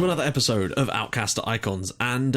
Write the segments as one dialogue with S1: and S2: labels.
S1: another episode of Outcast Icons, and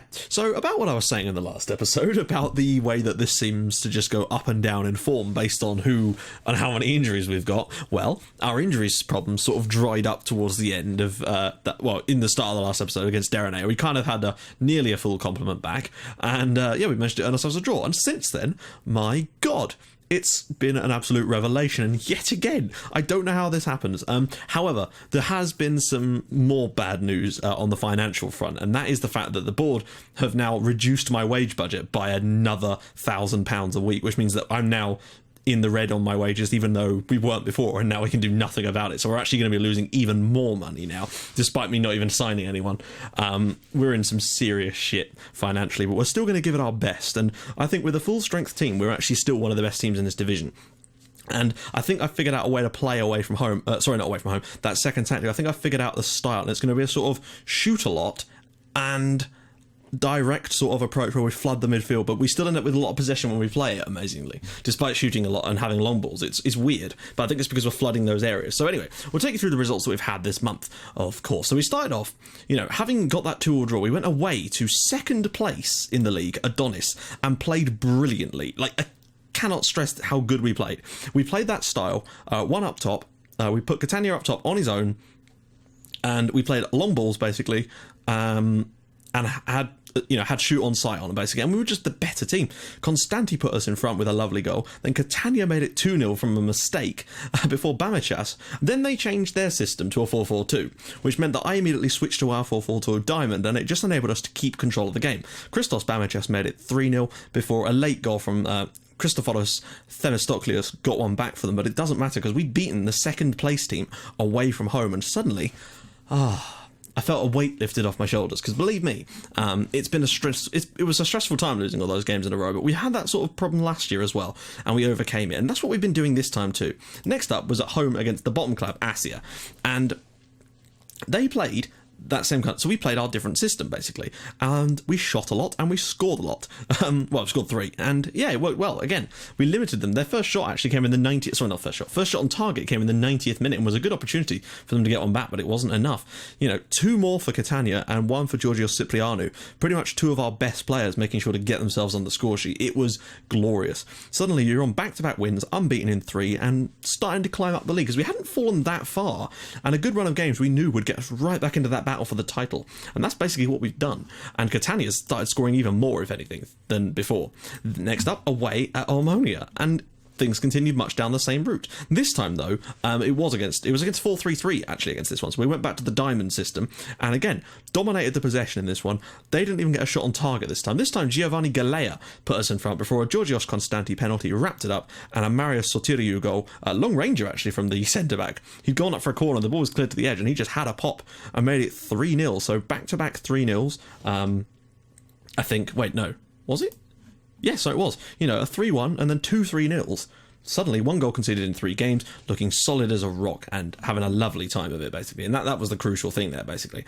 S1: so about what I was saying in the last episode about the way that this seems to just go up and down in form based on who and how many injuries we've got. Well, our injuries problem sort of dried up towards the end of in the start of the last episode against Derenay. We kind of had nearly a full complement back, and we managed to earn ourselves a draw. And since then, my God, it's been an absolute revelation, and yet again, I don't know how this happens. However, there has been some more bad news on the financial front, and that is the fact that the board have now reduced my wage budget by another £1,000 a week, which means that I'm now in the red on my wages, even though we weren't before, and now we can do nothing about it. So we're actually going to be losing even more money now, despite me not even signing anyone. We're in some serious shit financially, but we're still going to give it our best. And I think with a full strength team, we're actually still one of the best teams in this division. And I think I figured out a way to play away from home. Not away from home. That second tactic. I think I figured out the style, and it's going to be a sort of shoot a lot and direct sort of approach where we flood the midfield, but we still end up with a lot of possession when we play it, amazingly, despite shooting a lot and having long balls. It's weird, but I think it's because we're flooding those areas. So anyway, we'll take you through the results that we've had this month, of course. So we started off, having got that 2-2 draw, we went away to second place in the league, Adonis, and played brilliantly. I cannot stress how good we played. We played that style, one up top, we put Catania up top on his own, and we played long balls, basically, and had shoot on sight on, basically, and we were just the better team. Constanti put us in front with a lovely goal. Then Catania made it 2-0 from a mistake before Bamachas. Then they changed their system to a 4-4-2, which meant that I immediately switched to our 4-4-2 diamond, and it just enabled us to keep control of the game. Christos Bamachas made it 3-0 before a late goal from Christoforos Themistoklios got one back for them, but it doesn't matter because we'd beaten the second place team away from home, and suddenly, I felt a weight lifted off my shoulders, because believe me, it's been it was a stressful time losing all those games in a row, but we had that sort of problem last year as well, and we overcame it, and that's what we've been doing this time too. Next up was at home against the bottom club, Asia, and they played that same kind. So we played our different system, basically, and we shot a lot and we scored a lot. We scored 3, and yeah, it worked well. Again, we limited them. Their first shot actually came in the 90th. Sorry, not first shot on target came in the 90th minute and was a good opportunity for them to get one back, but it wasn't enough. 2 more for Catania and 1 for Georgios Ciprianou. Pretty much 2 of our best players making sure to get themselves on the score sheet. It was glorious. Suddenly you're on back-to-back wins, unbeaten in 3, and starting to climb up the league, because we hadn't fallen that far, and a good run of games we knew would get us right back into that battle for the title, and that's basically what we've done. And Catania's started scoring even more, if anything, than before. Next up, away at Omonia, and things continued much down the same route. This time, though, it was against 4-3-3 actually against this one. So we went back to the diamond system, and again dominated the possession in this one. They didn't even get a shot on target this time. This time, Giovanni Galea put us in front before a Georgios Constanti penalty wrapped it up, and a Marius Sotiriou goal, a long ranger actually from the centre back. He'd gone up for a corner, the ball was cleared to the edge, and he just had a pop and made it 3-0. So back to back 3-0s. I think. Wait, no, was it? Yes, so it was. A 3-1 and then 2 3-0s. Suddenly, 1 goal conceded in 3 games, looking solid as a rock and having a lovely time of it, basically. And that was the crucial thing there, basically.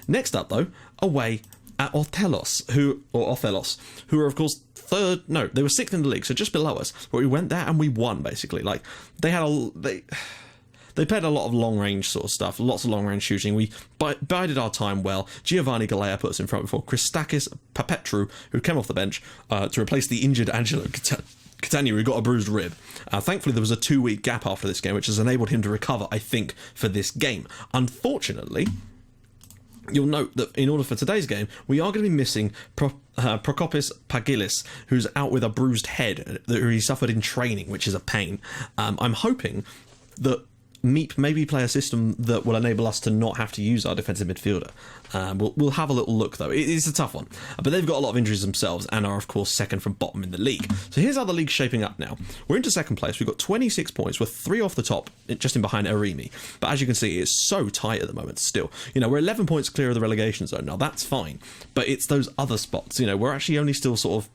S1: Next up, though, away at Othellos, who were, of course, third. No, they were 6th in the league, so just below us. But we went there and we won, basically. They played a lot of long-range sort of stuff, lots of long-range shooting. We bided our time well. Giovanni Galea put us in front before Christakis Papetru, who came off the bench to replace the injured Angelo Catania, who got a bruised rib. Thankfully, there was a 2-week gap after this game, which has enabled him to recover, I think, for this game. Unfortunately, you'll note that in order for today's game, we are going to be missing Prokopis Pagilis, who's out with a bruised head that he suffered in training, which is a pain. I'm hoping that MEAP maybe play a system that will enable us to not have to use our defensive midfielder. We'll have a little look, though. It's a tough one. But they've got a lot of injuries themselves and are, of course, second from bottom in the league. So here's how the league's shaping up now. We're into second place. We've got 26 points. We're 3 off the top, just in behind Arimi. But as you can see, it's so tight at the moment still. We're 11 points clear of the relegation zone. Now, that's fine. But it's those other spots. We're actually only still sort of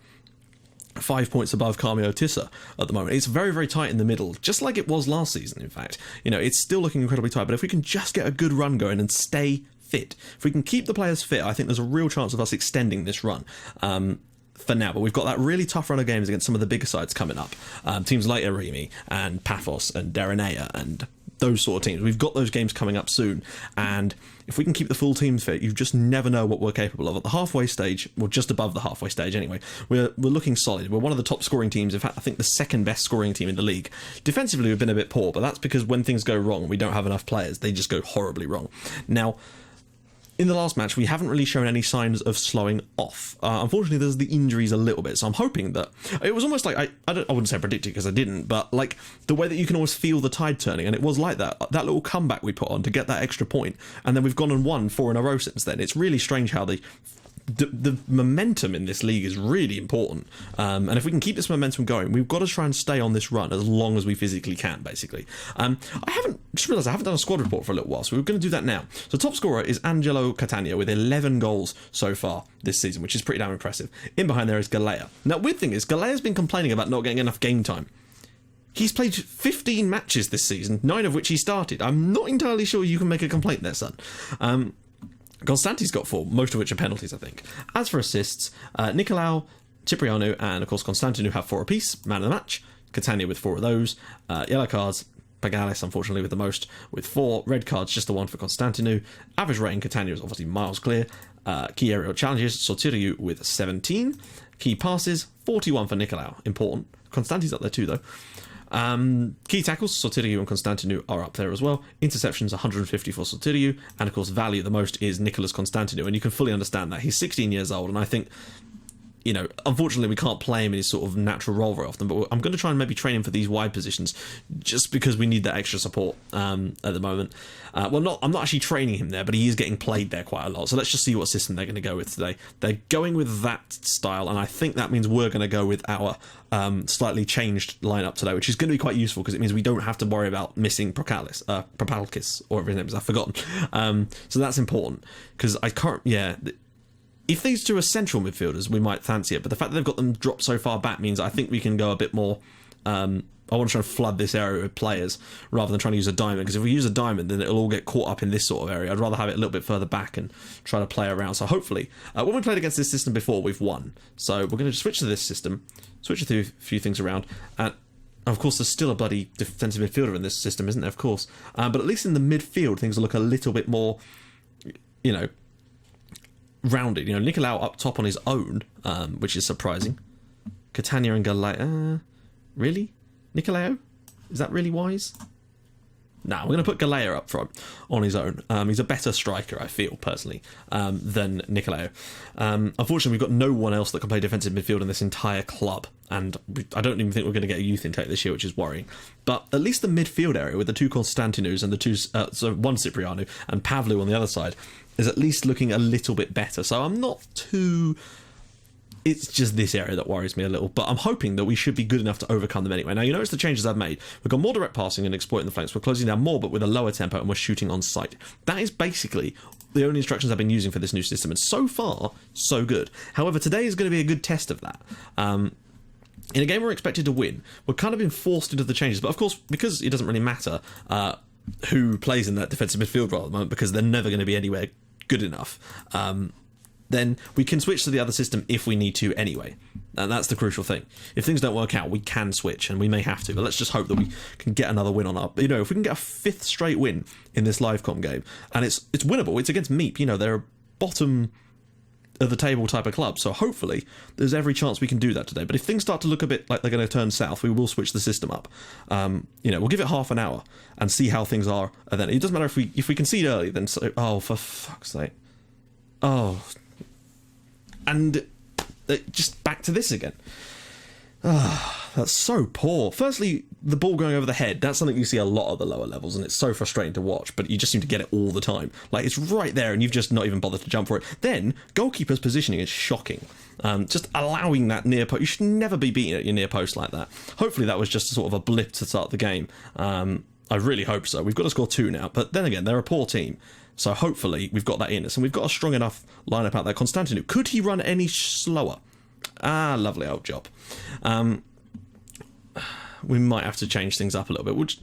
S1: 5 points above Carmio Tissa at the moment. It's very, very tight in the middle, just like it was last season, in fact. It's still looking incredibly tight, but if we can just get a good run going and stay fit, if we can keep the players fit, I think there's a real chance of us extending this run. For now, but we've got that really tough run of games against some of the bigger sides coming up. Teams like Arimi and Paphos and Derenea and those sort of teams. We've got those games coming up soon, and if we can keep the full team fit, you just never know what we're capable of. At the halfway stage, well, just above the halfway stage anyway, we're looking solid. We're one of the top scoring teams. In fact, I think the second best scoring team in the league. Defensively, we've been a bit poor, but that's because when things go wrong, we don't have enough players. They just go horribly wrong. Now, in the last match, we haven't really shown any signs of slowing off. Unfortunately, there's the injuries a little bit, so I'm hoping that... It was almost like, I wouldn't say predicted because I didn't, but like the way that you can always feel the tide turning, and it was like that. That little comeback we put on to get that extra point, and then we've gone and won 4 in a row since then. It's really strange how the momentum in this league is really important, and if we can keep this momentum going, we've got to try and stay on this run as long as we physically can, basically. I haven't done a squad report for a little while, so we're going to do that now. So top scorer is Angelo Catania with 11 goals so far this season, which is pretty damn impressive. In behind there is Galea. Now, weird thing is, Galea's been complaining about not getting enough game time. He's played 15 matches this season, 9 of which he started. I'm not entirely sure you can make a complaint there, son. Constanti's got 4, most of which are penalties, I think. As for assists, Nicolau, Cipriano, and of course Constantinu have 4 apiece, man of the match. Catania with 4 of those. Yellow cards, Pagales, unfortunately, with the most, with 4. Red cards, just the 1 for Constantinu. Average rating, Catania is obviously miles clear. Key aerial challenges, Sotiriou with 17. Key passes, 41 for Nicolau, important. Constanti's up there too, though. Key tackles, Sotiriou and Constantinu are up there as well. Interceptions, 150 for Sotiriou, and of course value the most is Nicolas Constantinu, and you can fully understand that. He's 16 years old, and I think, you know, unfortunately we can't play him in his sort of natural role very often, but I'm going to try and maybe train him for these wide positions just because we need that extra support at the moment. I'm not actually training him there, but he is getting played there quite a lot, so let's just see what system they're going to go with today. They're going with that style, and I think that means we're going to go with our slightly changed lineup today, which is going to be quite useful because it means we don't have to worry about missing Propalkis, or whatever his name is, I've forgotten. So that's important because I can't, if these two are central midfielders, we might fancy it, but the fact that they've got them dropped so far back means I think we can go a bit more... I want to try and flood this area with players rather than trying to use a diamond, because if we use a diamond, then it'll all get caught up in this sort of area. I'd rather have it a little bit further back and try to play around. So hopefully, when we played against this system before, we've won. So we're going to switch to this system, switch a few things around, and of course there's still a bloody defensive midfielder in this system, isn't there? Of course. But at least in the midfield, things will look a little bit more, you know, rounded. You know, Nicolau up top on his own, which is surprising. Catania and Galea, really? Nicolau? Is that really wise? Nah, we're going to put Galea up front on his own. He's a better striker, I feel, personally, than Nicolau. Unfortunately, we've got no one else that can play defensive midfield in this entire club, and I don't even think we're going to get a youth intake this year, which is worrying. But at least the midfield area, with the 2 Constantinus and the 2, so 1 Cipriano and Pavlu on the other side, is at least looking a little bit better. So I'm not too... It's just this area that worries me a little, but I'm hoping that we should be good enough to overcome them anyway. Now, you notice the changes I've made. We've got more direct passing and exploiting the flanks. We're closing down more, but with a lower tempo, and we're shooting on sight. That is basically the only instructions I've been using for this new system, and so far, so good. However, today is going to be a good test of that. In a game we're expected to win, we're kind of been forced into the changes, but of course, because it doesn't really matter who plays in that defensive midfield role at the moment, because they're never going to be anywhere good enough, then we can switch to the other system if we need to anyway. And that's the crucial thing. If things don't work out, we can switch, and we may have to, but let's just hope that we can get another win on our... You know, if we can get a 5th straight win in this livecom game, and it's winnable, it's against MEAP, you know, they're a bottom of the table type of club, so hopefully there's every chance we can do that today. But if things start to look a bit like they're going to turn south, we will switch the system up. You know, we'll give it half an hour and see how things are, and then it doesn't matter if we concede early, then... Oh, for fuck's sake. Oh... And just back to this again. That's so poor. Firstly, the ball going over the head, that's something you see a lot at the lower levels, and it's so frustrating to watch, but you just seem to get it all the time. Like, it's right there, and you've just not even bothered to jump for it. Then, goalkeeper's positioning is shocking. Just allowing that near post. You should never be beaten at your near post like that. Hopefully that was just sort of a blip to start the game. I really hope so. We've got to score 2 now, but then again, they're a poor team. So hopefully we've got that in us, and we've got a strong enough lineup out there. Constantinu, could he run any slower? Lovely old job. We might have to change things up a little bit. Which,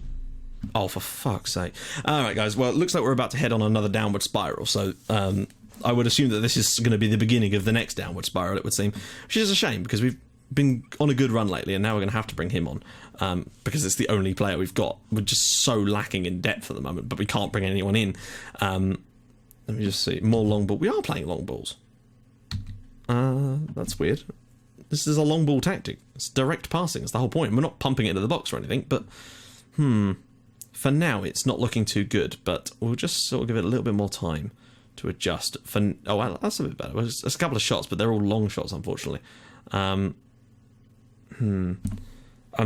S1: oh, for fuck's sake! All right, guys. Well, it looks like we're about to head on another downward spiral. So I would assume that this is going to be the beginning of the next downward spiral. It would seem, which is a shame because we've been on a good run lately, and now we're going to have to bring him on because it's the only player we've got. We're just so lacking in depth at the moment, but we can't bring anyone in. Let me just see. More long ball. We are playing long balls. That's weird. This is a long ball tactic. It's direct passing. It's the whole point. We're not pumping it into the box or anything, but for now it's not looking too good, but we'll just sort of give it a little bit more time to adjust. Oh, well, that's a bit better. It's a couple of shots, but they're all long shots, unfortunately. I'm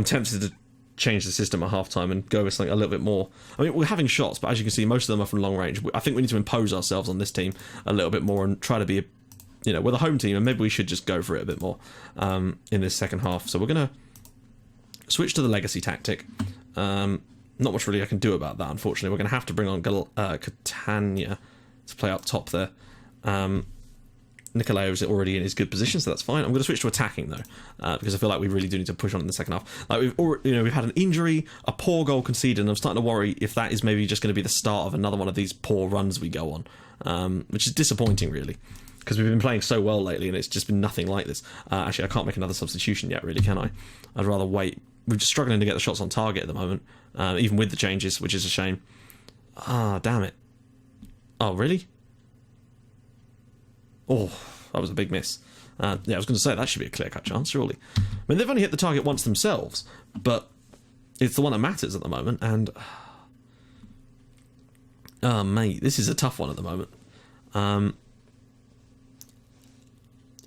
S1: tempted to change the system at halftime and go with something a little bit more. I mean, we're having shots, but as you can see, most of them are from long range. I think we need to impose ourselves on this team a little bit more and try to be, we're the home team, and maybe we should just go for it a bit more in this second half. So we're going to switch to the legacy tactic. Not much really I can do about that, unfortunately. We're going to have to bring on Catania to play up top there. Nicolao is already in his good position, so that's fine. I'm going to switch to attacking though, because I feel like we really do need to push on in the second half. Like we've had an injury, a poor goal conceded, and I'm starting to worry if that is maybe just going to be the start of another one of these poor runs we go on, which is disappointing really, because we've been playing so well lately and it's just been nothing like this. Actually, I can't make another substitution yet, really, can I? I'd rather wait. We're just struggling to get the shots on target at the moment, even with the changes, which is a shame. Damn it. Oh, really? Oh, that was a big miss. I was going to say, that should be a clear-cut chance, surely. I mean, they've only hit the target once themselves, but it's the one that matters at the moment, and... mate, this is a tough one at the moment.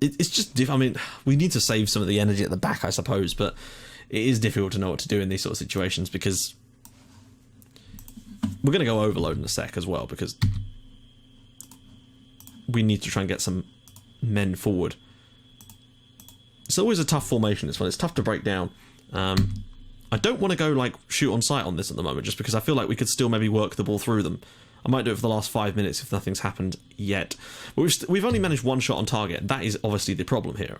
S1: It's just... I mean, we need to save some of the energy at the back, I suppose, but it is difficult to know what to do in these sort of situations, because... We're going to go overload in a sec as well, because... we need to try and get some men forward. It's always a tough formation, this one. It's tough to break down. I don't want to go like shoot on sight on this at the moment, just because I feel like we could still maybe work the ball through them. I might do it for the last 5 minutes if nothing's happened yet. But we've only managed one shot on target. That is obviously the problem here.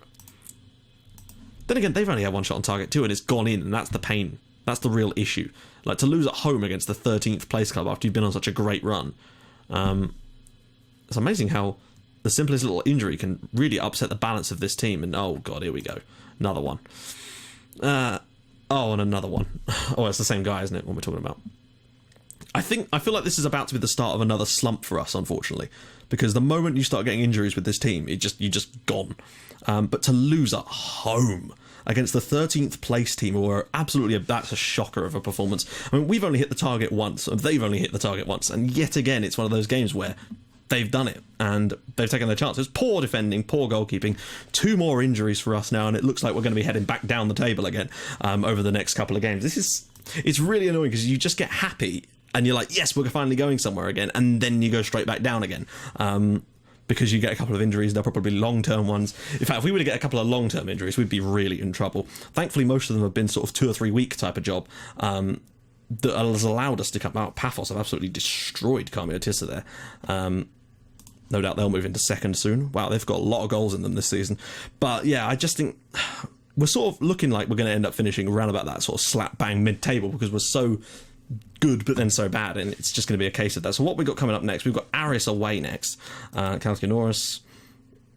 S1: Then again, they've only had one shot on target too, and it's gone in, and that's the pain. That's the real issue. Like, to lose at home against the 13th place club after you've been on such a great run. It's amazing how the simplest little injury can really upset the balance of this team. And oh god, here we go, another one. And another one. Oh, it's the same guy, isn't it? What we're talking about. I feel like this is about to be the start of another slump for us, unfortunately, because the moment you start getting injuries with this team, you're just gone. But to lose at home against the 13th place team, who are absolutely that's a shocker of a performance. I mean, we've only hit the target once, and they've only hit the target once, and yet again, it's one of those games where they've done it, and they've taken their chances. Poor defending, poor goalkeeping, 2 more injuries for us now, and it looks like we're going to be heading back down the table again over the next couple of games. It's really annoying, because you just get happy, and you're like, yes, we're finally going somewhere again, and then you go straight back down again, because you get a couple of injuries. They're probably long-term ones. In fact, if we were to get a couple of long-term injuries, we'd be really in trouble. Thankfully, most of them have been sort of 2 or 3 week type of job, that has allowed us to come out. Paphos have absolutely destroyed MEAP there. No doubt they'll move into second soon. Wow, they've got a lot of goals in them this season. But yeah, I just think we're sort of looking like we're going to end up finishing around about that sort of slap bang mid-table, because we're so good but then so bad, and it's just going to be a case of that. So what we've got coming up next, we've got Aris away next. Kalkinoris,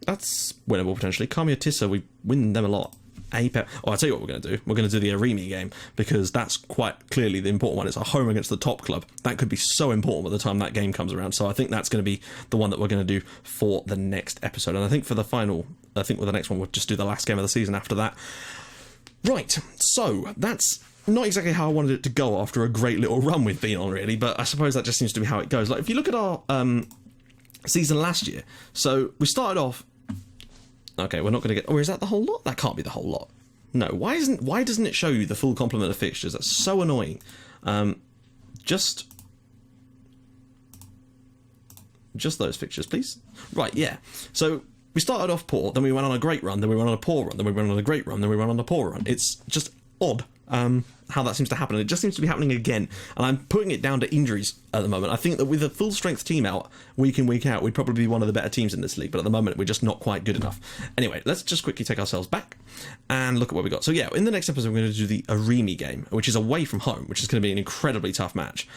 S1: that's winnable potentially. MEAP, we win them a lot. I'll tell you what we're going to do. We're going to do the Arimi game, because that's quite clearly the important one. It's a home against the top club. That could be so important by the time that game comes around. So I think that's going to be the one that we're going to do for the next episode. And I think for the with the next one, we'll just do the last game of the season after that. Right, so that's not exactly how I wanted it to go after a great little run we've been on, really, but I suppose that just seems to be how it goes. Like, if you look at our season last year, so we started off... Okay, we're not going to get... Or is that the whole lot? That can't be the whole lot. No, why doesn't it show you the full complement of fixtures? That's so annoying. Just those fixtures, please. Right, yeah. So we started off poor, then we went on a great run, then we went on a poor run, then we went on a great run, then we went on a poor run. It's just odd how that seems to happen. It just seems to be happening again, and I'm putting it down to injuries at the moment. I think that with a full strength team out week in, week out, we'd probably be one of the better teams in this league, but at the moment we're just not quite good enough. Anyway, let's just quickly take ourselves back and look at what we got. So yeah, in the next episode we're going to do the Arimi game, which is away from home, which is going to be an incredibly tough match.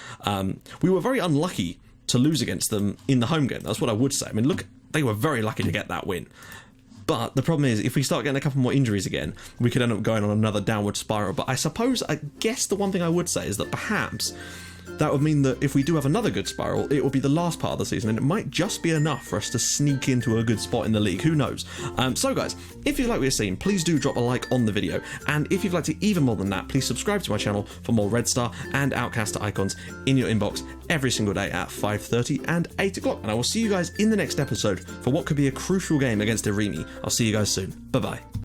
S1: We were very unlucky to lose against them in the home game. That's what I would say. I mean, look, they were very lucky to get that win. But the problem is, if we start getting a couple more injuries again, we could end up going on another downward spiral. But I guess the one thing I would say is that perhaps that would mean that if we do have another good spiral, it will be the last part of the season, and it might just be enough for us to sneak into a good spot in the league. Who knows? So guys, if you like what you're seeing, please do drop a like on the video, and if you'd like to even more than that, please subscribe to my channel for more Red Star and Outcast icons in your inbox every single day at 5:30 and 8 o'clock. And I will see you guys in the next episode for what could be a crucial game against Irimi. I'll see you guys soon. Bye bye.